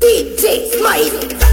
DJ Smile.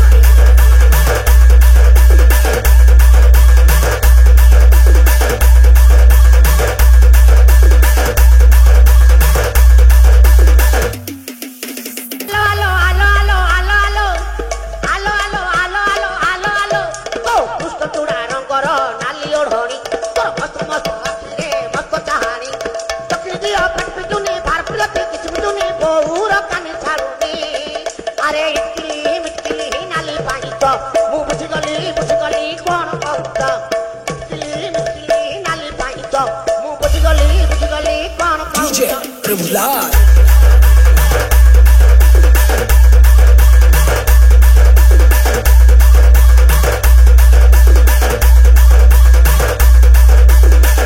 DJ Regular.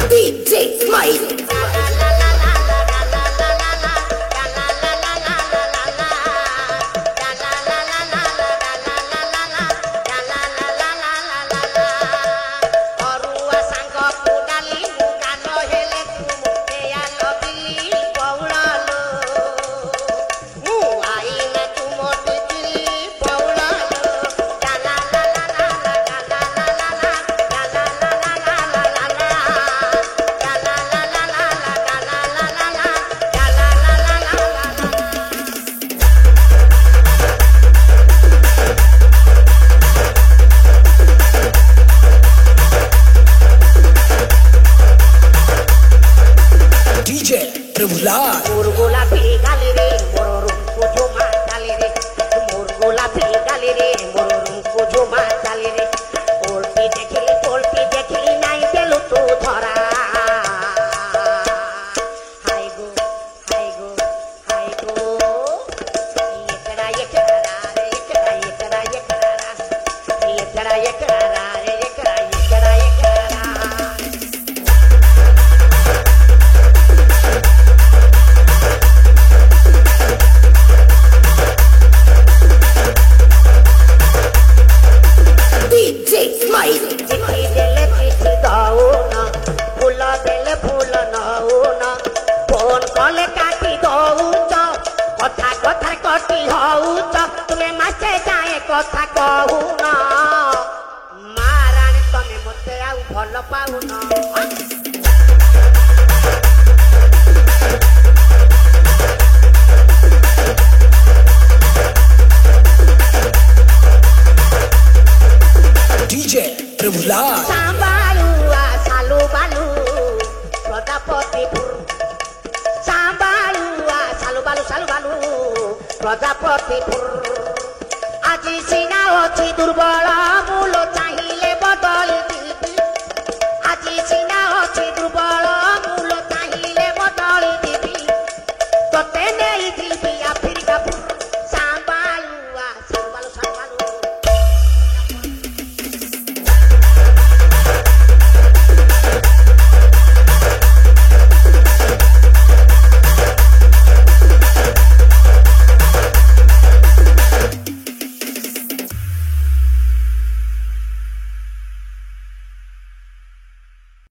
DJ Smile. Regular. Murgola pegali re, mororum kojo matali re. Murgola pegali re, mororum kojo matali re. Polpi dekhili nai gelu tu dhara. Hai go. Ekara re, ekara re, ekara. কথা কহু না মারানি তুমি মতে আউ ভাল পাউ না DJ Regular. Sambalua salu balu Prajapatipur Sambalua salu balu Prajapatipur Aji sina ochi durbala mulo